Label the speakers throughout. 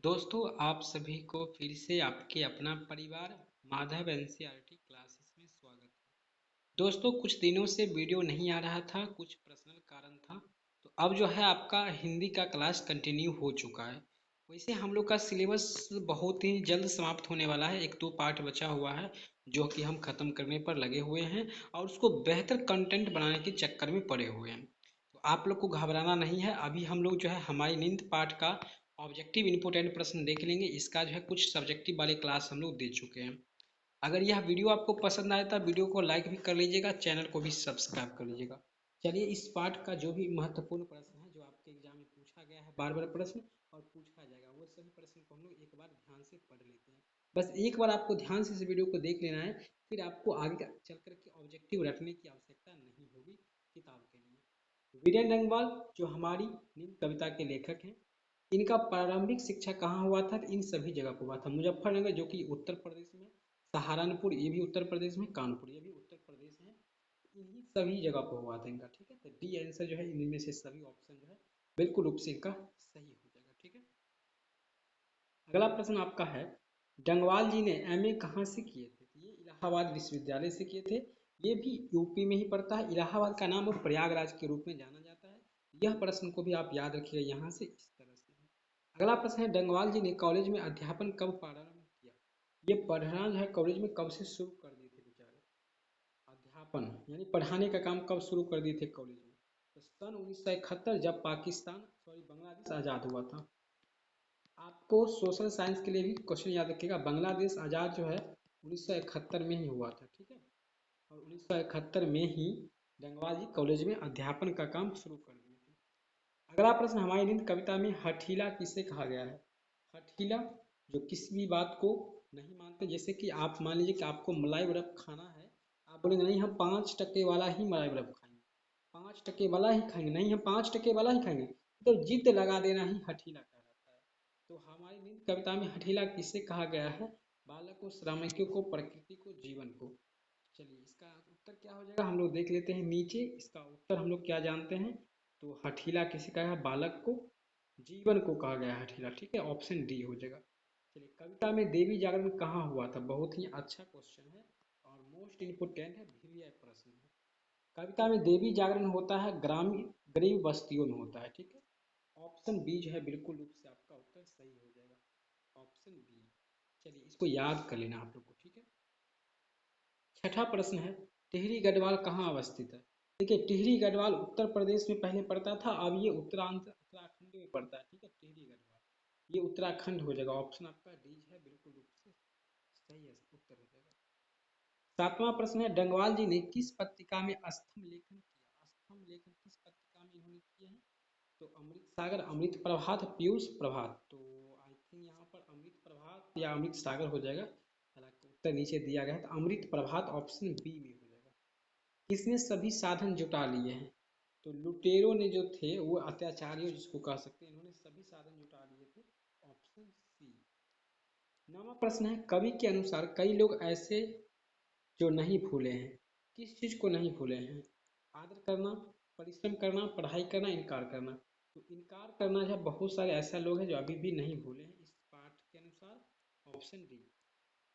Speaker 1: दोस्तों आप सभी को फिर से आपके अपना परिवार माधव एनसीईआरटी क्लासेस में स्वागत है। दोस्तों कुछ दिनों से वीडियो नहीं आ रहा था, कुछ पर्सनल कारण था। तो अब जो है आपका हिंदी का क्लास कंटिन्यू हो चुका है। वैसे हम लोग का सिलेबस बहुत ही जल्द समाप्त होने वाला है, एक दो पार्ट बचा हुआ है जो कि हम ख़त्म करने पर लगे हुए हैं और उसको बेहतर कंटेंट बनाने के चक्कर में पड़े हुए हैं। तो आप लोग को घबराना नहीं है। अभी हम लोग जो है हमारी नींद पार्ट का ऑब्जेक्टिव इम्पोर्टेंट प्रश्न देख लेंगे। इसका जो है कुछ सब्जेक्टिव वाले क्लास हम लोग दे चुके हैं। अगर यह वीडियो आपको पसंद आए तो वीडियो को लाइक भी कर लीजिएगा, चैनल को भी सब्सक्राइब कर लीजिएगा। चलिए इस पार्ट का जो भी महत्वपूर्ण प्रश्न है जो आपके एग्जाम में पूछा गया है, बार बार प्रश्न और पूछा जाएगा, वो सभी प्रश्न को हम लोग एक बार ध्यान से पढ़ लेते हैं। बस एक बार आपको ध्यान से इस वीडियो को देख लेना है, फिर आपको आगे चल करके ऑब्जेक्टिव रखने की आवश्यकता नहीं होगी किताब के लिए। वीरेंद्र रंगवाल जो हमारी नींद कविता के लेखक हैं, इनका प्रारंभिक शिक्षा कहाँ हुआ था? इन सभी जगह पर हुआ था। मुजफ्फरनगर जो कि उत्तर प्रदेश में, सहारनपुर ये भी उत्तर प्रदेश में, कानपुर ये भी उत्तर प्रदेश में, इन्हीं सभी जगह पर हुआ था इनका। ठीक है, तो डी आंसर जो है इनमें से सभी ऑप्शन जो है बिल्कुल रूप से इनका सही हो जाएगा। ठीक है, अगला प्रश्न आपका है, डंगवाल जी ने एमए कहाँ से किए थे? तो ये इलाहाबाद विश्वविद्यालय से किए थे। ये भी यूपी में ही पड़ता है। इलाहाबाद का नाम अब प्रयागराज के रूप में जाना जाता है। यह प्रश्न को भी आप याद रखिएगा यहाँ से इस तरह से। अगला प्रश्न है, डंगवाल जी ने कॉलेज में अध्यापन कब प्रारंभ किया? ये पढ़ना जो है कॉलेज में कब से शुरू कर दिए थे बेचारे? अध्यापन यानी पढ़ाने का काम कब शुरू कर दिए थे कॉलेज में? तो सन 1971, जब पाकिस्तान सॉरी बांग्लादेश आज़ाद हुआ था। आपको सोशल साइंस के लिए भी क्वेश्चन याद रखिएगा। बांग्लादेश आज़ाद जो है 1971 में ही हुआ था। ठीक है, और 1971 में ही डंगवाल जी कॉलेज में अध्यापन का काम शुरू कर दिए थे। अगला प्रश्न, हमारी नींद कविता में हठीला किसे कहा गया है? हठीला जो किसी भी बात को नहीं मानते। जैसे कि आप मान लीजिए कि आपको मलाई बर्फ खाना है, आप बोलेंगे नहीं हम 5% वाला ही मलाई बर्फ खाएंगे, 5% वाला ही खाएंगे, नहीं हम 5% वाला ही खाएंगे, तो जिद लगा देना ही हठीला कहलाता है। तो हमारी नींद कविता में हठीला किसे कहा गया है? बालक को, श्रमिकों को, प्रकृति को, जीवन को। चलिए इसका उत्तर क्या हो जाएगा हम लोग देख लेते हैं नीचे। इसका उत्तर हम लोग क्या जानते हैं? तो हठीला किसे कहा है? बालक को, जीवन को कहा गया है हठीला। ठीक है, ऑप्शन डी हो जाएगा। चलिए, कविता में देवी जागरण कहाँ हुआ था? बहुत ही अच्छा क्वेश्चन है और मोस्ट इम्पोर्टेंट है, वीवीआई प्रश्न है। कविता में देवी जागरण होता है ग्रामीण गरीब बस्तियों में होता है। ठीक है, ऑप्शन बी जो है बिल्कुल रूप से आपका उत्तर सही हो जाएगा, ऑप्शन बी। चलिए इसको याद कर लेना आप लोग को। ठीक है, छठा प्रश्न है, टिहरी गढ़वाल कहाँ अवस्थित है? देखिए टिहरी गढ़वाल उत्तर प्रदेश में पहले पड़ता था, अब ये उत्तराखंड में पड़ता है। ठीक है, टिहरी गढ़वाल ये उत्तराखंड हो जाएगा, ऑप्शन आपका डी है बिल्कुल रूप से सही है, उत्तर हो जाएगा। सातवां प्रश्न है, डंगवाल जी ने किस पत्रिका में स्तंभ लेखन किया? स्तंभ लेखन किस पत्रिका में इन्होंने किए हैं? तो अमृत सागर, अमृत प्रभात, पीयूष प्रभात। तो आई थिंक यहाँ पर अमृत प्रभात या अमृत सागर हो जाएगा। हालांकि उत्तर नीचे दिया गया है, तो अमृत प्रभात ऑप्शन बी में हो जाएगा। किसने सभी साधन जुटा लिए हैं? तो लुटेरों ने जो थे, वो अत्याचारियों जिसको कह सकते हैं, इन्होंने सभी साधन जुटा लिए थे, ऑप्शन सी। नौवां प्रश्न है, कवि के अनुसार कई लोग ऐसे जो नहीं भूले हैं, किस चीज को नहीं भूले हैं? आदर करना, परिश्रम करना, पढ़ाई करना, इनकार करना। तो इनकार करना है, बहुत सारे ऐसा लोग हैं जो अभी भी नहीं भूले हैं इस पाठ के अनुसार, ऑप्शन डी।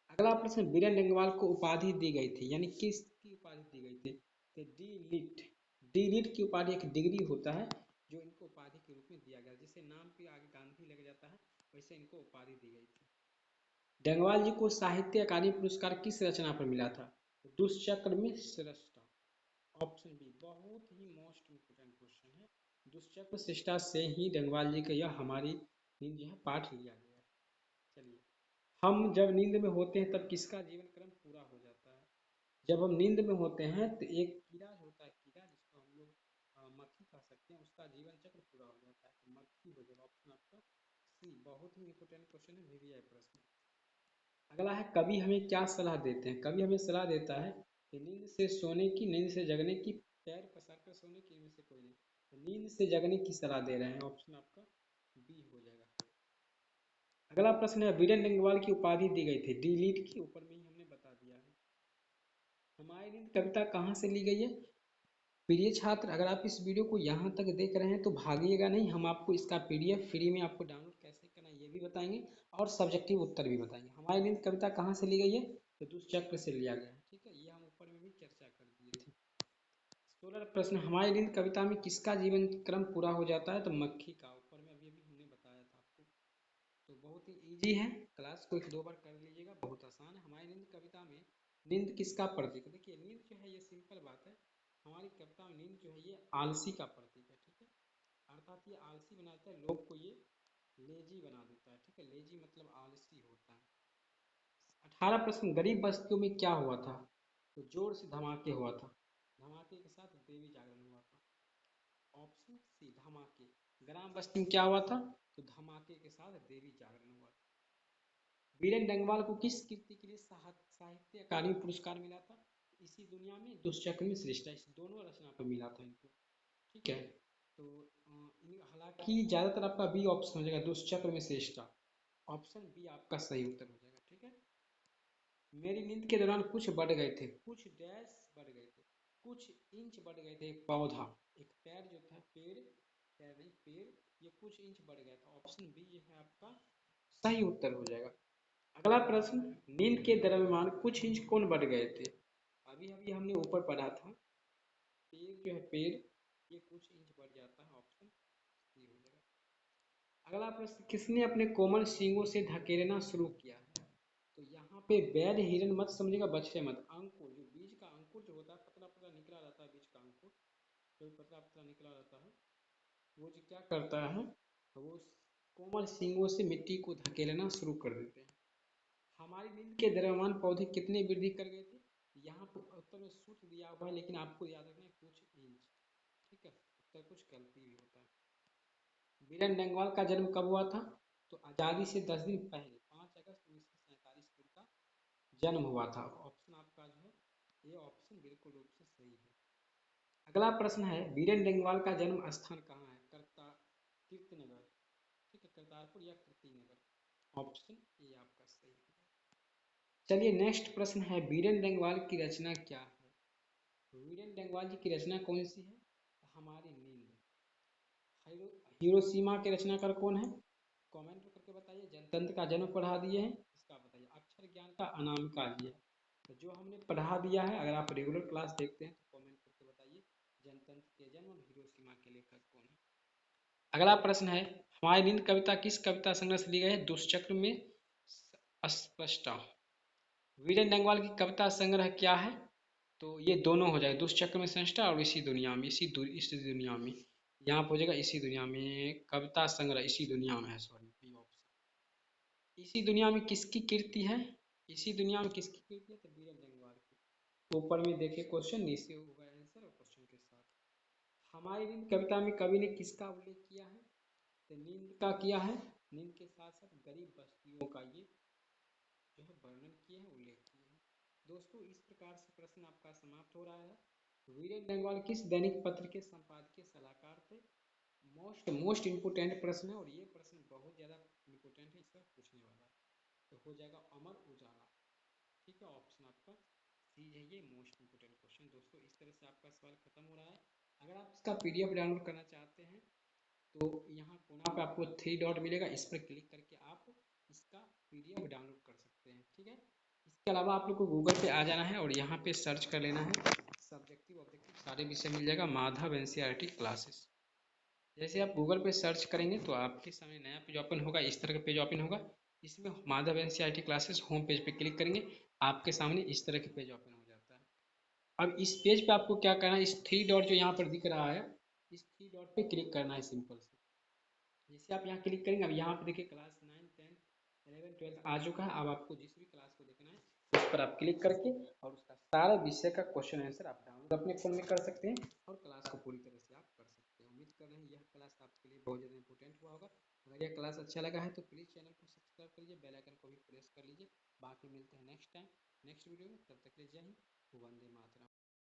Speaker 1: अगला प्रश्न, बीरेन लंगवाल को उपाधि दी गई थी, यानी किसकी उपाधि दी गई थी? तो डी लिट। डी लिट की उपाधि एक डिग्री होता है जो इनको उपाधि के रूप में दिया गया, जिससे नाम पे आगे गांधी लग जाता है, वैसे इनको उपाधि दी गई थी। डंगवाल जी को साहित्य अकादमी पुरस्कार किस रचना पर मिला था? दुष्चक्र में श्रेष्ठा, ऑप्शन बी। बहुत ही मोस्ट इम्पोर्टेंट क्वेश्चन है। दुष्चक्र शिष्टा से ही डंगवाल जी का यह हमारी नींद जो है पाठ लिया गया है। चलिए, हम जब नींद में होते हैं तब किसका जीवन क्रम पूरा हो जाता है? जब हम नींद में होते हैं तो एक कीड़ा होता है, कीड़ा जिसको हम लोग मक्खी कह सकते हैं, उसका जीवन चक्र पूरा हो जाता है, तो मक्खी हो जाएगा, ऑप्शन आपका सी। बहुत ही इंपॉर्टेंट क्वेश्चन है, वीवीआई प्रश्न। अगला है, कवि हमें क्या सलाह देते हैं? कवि हमें सलाह देता है कि नींद से सोने की, नींद से जगने की, पैर पसार कर सोने की, इनमें से कोई नहीं। तो नींद से जगने की सलाह दे रहे हैं, ऑप्शन आपका बी हो जाएगा। अगला प्रश्न है, वीरेंद्र लिंगवाल की उपाधि दी गई थी, डी लीट की ऊपर में ही हमने बता दिया है। हमारी नींद कविता कहाँ से ली गई है? प्रिय छात्र, अगर आप इस वीडियो को यहाँ तक देख रहे हैं तो भागिएगा नहीं, हम आपको इसका पीडीएफ फ्री में आपको डाउनलोड कैसे करना है ये ये भी बताएंगे और सब्जेक्टिव उत्तर भी बताएंगे। हमारी नींद कविता कहाँ से ली गई है, तो दुष्चक्र से लिया गया है। ठीक है, ये हम ऊपर में भी चर्चा कर दिए थे। 16 प्रश्न, हमारी नींद कविता में किसका जीवन क्रम पूरा हो जाता है, तो मक्खी का। ऊपर में अभी अभी हमने बताया था आपको, तो बहुत ही इजी है, क्लास को 1-2 बार कर लीजिएगा, बहुत आसान है। हमारी नींद कविता में नींद किसका प्रतीक है, देखिए नींद जो है ये सिंपल बात है, हमारी कविता में नींद जो है ये आलसी का प्रतीक है। ठीक है, अर्थात ये आलसी बनाता है लोग को, ये लेजी बना देता है। ठीक है, लेजी मतलब आलसी होता है। 18 प्रश्न, गरीब बस्तियों में क्या हुआ था, तो जोर से धमाके हुआ था, धमाके के साथ देवी जागरण हुआ था। ऑप्शन सी धमाके, ग्राम बस्ती में क्या हुआ था, तो धमाके के साथ देवी जागरण हुआ था। वीरेन डंगवाल को किस कृति के लिए साहित्य अकादमी पुरस्कार मिला था, इसी दुनिया में, दुष्चक्र में श्रेष्ठा, इस दोनों रचना पर मिला था इनको। ठीक है, तो हालांकि ज्यादातर आपका बी ऑप्शन हो जाएगा, दुष्चक्र में श्रेष्ठा, ऑप्शन बी आपका सही उत्तर हो जाएगा। ठीक है, मेरी नींद के दौरान कुछ बढ़ गए थे, कुछ डैश बढ़ गए थे, कुछ इंच बढ़ गए थे, एक पौधा, एक पैर जो था, पेड़, पैर नहीं पेड़, ये कुछ इंच बढ़ गया था। ऑप्शन बी ये है आपका सही उत्तर हो जाएगा। अगला प्रश्न, नींद के दरमियान कुछ इंच कौन बढ़ गए थे, अभी अभी हमने ऊपर पढ़ा था, पेड़ जो है पेड़, ये कुछ इंच बढ़ जाता है, ऑप्शन सी हो जाएगा। अगला प्रश्न, किसने अपने कोमल सींगों से धकेलना शुरू किया है, तो यहाँ पे वैध हिरन मत समझेगा, बछड़े मत, अंकुर जो बीज का अंकुर जो होता है, पतला पतला निकला रहता है बीज का अंकुर, जो पतला पतला निकला रहता है, वो जो क्या करता है, वो कोमल सींगों से मिट्टी को धकेलना शुरू कर देते हैं। हमारी नींद के दरमियान पौधे कितने वृद्धि कर गए थे, यहाँ पर उत्तर में सूत्र दिया हुआ है, लेकिन आपको याद रखना है कुछ इंच। ठीक है, उत्तर कुछ गलती भी होता है। बीरेन डंगवाल का जन्म कब हुआ था, तो आज़ादी से 10 दिन पहले 5 अगस्त 1947 को उनका जन्म हुआ था। ऑप्शन आपका जो है ये ऑप्शन बिल्कुल रूप से सही है। अगला प्रश्न है, बीरेन डंगवाल का जन्म स्थान कहाँ है, कीर्तिनगर। ठीक है, करतारपुर या कीर्तिनगर, ऑप्शन ए आपका सही है। चलिए नेक्स्ट प्रश्न है, बीरेन डंगवाल की रचना क्या है, बीरेन डंगवाल जी की रचना कौन सी है, हमारी नींद। हिरोशिमा के रचनाकार कौन है, कमेंट करके बताइए। जनतंत्र का जन्म पढ़ा दिए हैं, इसका बताइए। अक्षर ज्ञान का अनामिका जी है, तो जो हमने पढ़ा दिया है, अगर आप रेगुलर क्लास देखते हैं तो कमेंट करके बताइए जनतंत्र के जन्म और हिरोशिमा के लेखक कौन है। अगला प्रश्न है, हमारी नींद कविता किस कविता संग्रह से ली गई है, दुष्चक्र में अस्पष्टा। वीरेन डंगवाल की कविता संग्रह क्या है, तो ये दोनों हो जाएगा, दुष्चक्र में संष्टा और इसी दुनिया में, इसी दुनिया में, यहाँ पर हो जाएगा इसी दुनिया में, कविता संग्रह इसी दुनिया में है, सॉरी बी ऑप्शन। इसी दुनिया में किसकी कीर्ति है, इसी दुनिया में किसकी कीर्ति है, तो वीरेन डंगवाल की। ऊपर में देखिए क्वेश्चन, नीचे होगा आंसर और क्वेश्चन के साथ। हमारी नींद कविता में कवि ने किसका उल्लेख किया है, तो नींद का किया है, नींद के साथ साथ गरीब बस्तियों का ये जो है वर्णन किए हैं, उल्लेख किए हैं। दोस्तों इस प्रकार से प्रश्न आपका समाप्त हो रहा है। वीरेन डंगवाल किस दैनिक पत्र के संपादकीय सलाहकार थे, मोस्ट मोस्ट इम्पोर्टेंट प्रश्न है, और ये प्रश्न बहुत ज़्यादा इम्पोर्टेंट है, इसका पूछने वाला है, तो हो जाएगा अमर उजाला। ठीक है, ऑप्शन आपका सी है, ये मोस्ट इम्पोर्टेंट क्वेश्चन। दोस्तों इस तरह से आपका सवाल खत्म हो रहा है। अगर आप इसका पीडीएफ डाउनलोड करना चाहते हैं, तो यहाँ कोना पे आपको 3 डॉट मिलेगा, इस पर क्लिक करके आप इसका पीडीएफ डाउनलोड कर सकते हैं। ठीक है, इसके अलावा आप लोग को गूगल पे आ जाना है और यहाँ पे सर्च कर लेना है, सब्जेक्टिव ऑब्जेक्टिव सारे विषय मिल जाएगा, माधव एनसीईआरटी क्लासेस। जैसे आप गूगल पे सर्च करेंगे तो आपके सामने नया पेज ओपन होगा, इस तरह का पेज ओपन होगा, इसमें Madhav NCERT classes home page पे क्लिक करेंगे, आपके सामने इस तरह के पेज ओपन हो जाता है। अब इस पेज पे आपको क्या करना है, इस 3 डॉट जो यहाँ पर दिख रहा है, इस 3 डॉट पे क्लिक करना है, सिंपल से। जैसे आप यहाँ क्लिक करेंगे, अब यहाँ पे देखिए क्लास 9, 10, 11, 12 आ चुका है। अब आपको जिस भी क्लास को देखना है उस पर आप क्लिक करके और उसका सारा विषय का क्वेश्चन आंसर आप डाउनलोड अपने फोन में कर सकते हैं और क्लास को पूरी तरह से आप कर सकते हैं। उम्मीद कर रहे हैं यह क्लास आपके लिए बहुत ज़्यादा इंपॉर्टेंट हुआ होगा। अगर यह क्लास अच्छा लगा है तो प्लीज़ चैनल को सब्सक्राइब करिए, बेल आइकन को भी प्रेस कर लीजिए। बाकी मिलते हैं नेक्स्ट टाइम नेक्स्ट वीडियो में, तब तक के लिए जय हिंद, वंदे मातरम।